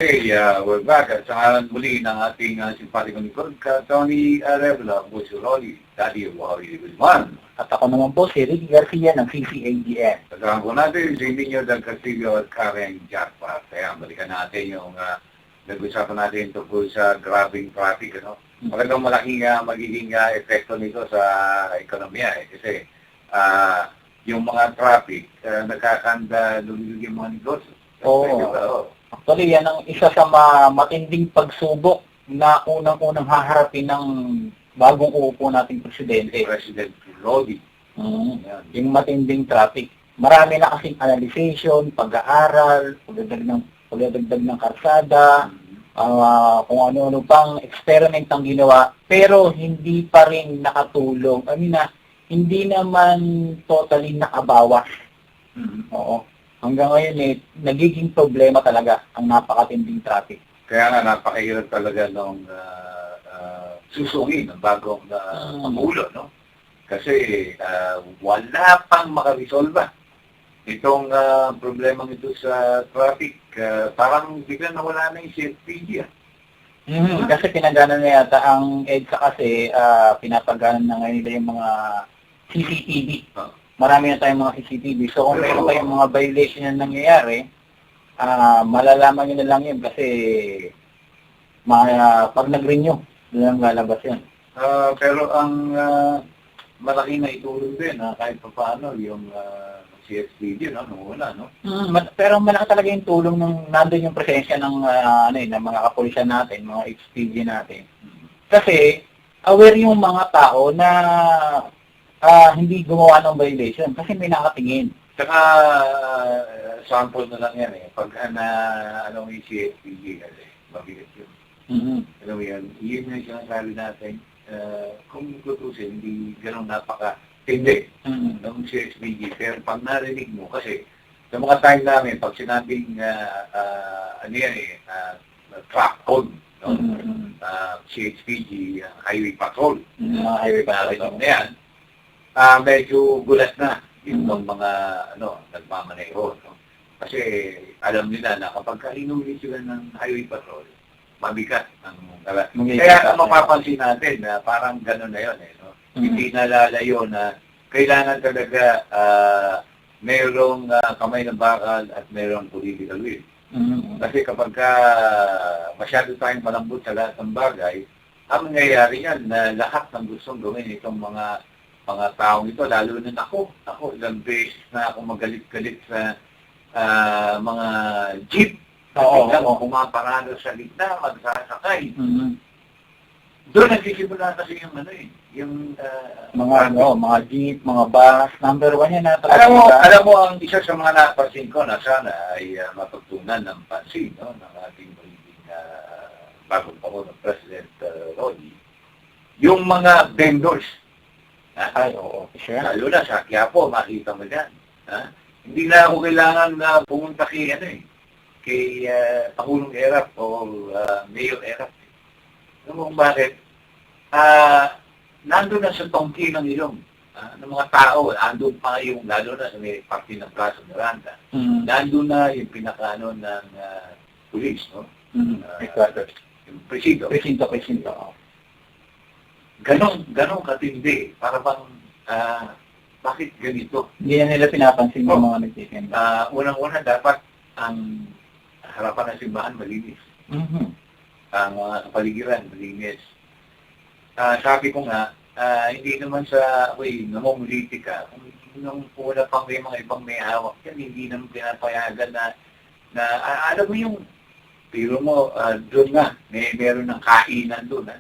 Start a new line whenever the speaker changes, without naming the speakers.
Hey, we're back at sa ngalan muli ng ating simpatikong likod, Tony Arevalo, po si Rolly, Daddy Wally Wilman.
At ako naman po si Ricky Garcia ng CCAGM.
Kasama po natin si Nino Del Castillo at Karen Jackpot. Kaya balikan natin yung nag-usapan natin tungkol sa grabing traffic. Ano? Talagang malaking magiging epekto nito sa ekonomiya. Kasi yung mga traffic, nagkakanda lumilog yung mga negosyo.
Oo. Actually, yan ang isa sa matinding pagsubok na unang-unang haharapin ng bagong uupo nating presidente.
President Lodi.
Yung matinding traffic. Marami na kasing analyzation, pag-aaral, pagdadagdag ng karsada, kung ano-ano pang experiment ang ginawa, pero hindi pa rin nakatulong. Hindi naman totally nakabawas. Oo. Hanggang ngayon nagiging problema talaga ang napakatinding traffic.
Kaya nga napakahirap talaga nung susungin ng bagong Pangulo, no? Kasi wala pang makaresolba itong problemang ito sa traffic. Parang biglang nawala na yung CFPG.
Kasi pinagana na yata ang EDSA kasi pinapagana na ngayon nila yung mga CCTV. Marami na tayong mga CCTV. So kung meron kayong mga violation na nangyayari, malalaman nyo na lang yun kasi pag nag-renew, doon lang lalabas yun.
Pero ang malaki na itulong din, kahit pa paano, yung CSPG, nung una, no?
Pero malaki talaga yung tulong nung nandun yung presensya ng mga kapulisan natin, mga HPG natin. Kasi aware yung mga tao na hindi gumawa ng violation kasi may nakatingin.
Saka sample na lang yan Pag yung CSPG kasi, mabigat yun. Alam mo yan, yun yung sinasabi natin, kung tutusin, hindi ganun napaka-tindi ng CSPG. Pero pag narinig mo, kasi sa mga time namin, pag sinabing track code, CHPG, highway patrol,
Highway patrol
na yan, medyo gulat na yung mga nagmamaneho. No? Kasi alam nila na kapag inulit sila ng highway patrol, mabigat ang kaya mapapansin natin na parang gano'n na yun. No? Hindi nalalayo na kailangan talaga mayroong kamay ng bakal at mayroong political will. Kasi kapag masyado tayong malambot sa lahat ng bagay, ang nangyayari yan na lahat ng gustong gawin itong mga taong ito, lalo na ako, ilang beses na ako magalit-galit sa mga jeep. Pumaparado sa gitna, magsasakay. Doon nagsisimula kasi yung
mga jeep, mga bus, number 1 yan na.
Alam mo, ang isa sa mga napansin ko na sana ay matutunan ng pansin ng ating bagong Pangulo, President Lodi, yung mga vendors. Lalo na sa Quiapo, makita mo dyan. Hindi na ako kailangan na pumunta kay Pangulong Erap o Mayor Erap. Alam mo kung bakit? Nandun na sa tongki ng ilong ng mga tao. Nandun pa yung, lalo na sa may party ng Plaza Miranda. Nandun na yung pinakaano ng police, no? Yung presido. Ganon katindi. Para bang, bakit ganito?
Hindi na nila pinapansin yung mga nagtitinda.
Unang-una, dapat ang harapan ng simbahan malinis. Ang mga kapaligiran malinis. Sabi ko nga, hindi naman sa, namumuliti ka. Nung una pang may mga ibang may hawak yan, hindi naman pinapayagan na alam mo yung, pero mo, doon nga, meron ng kainan doon.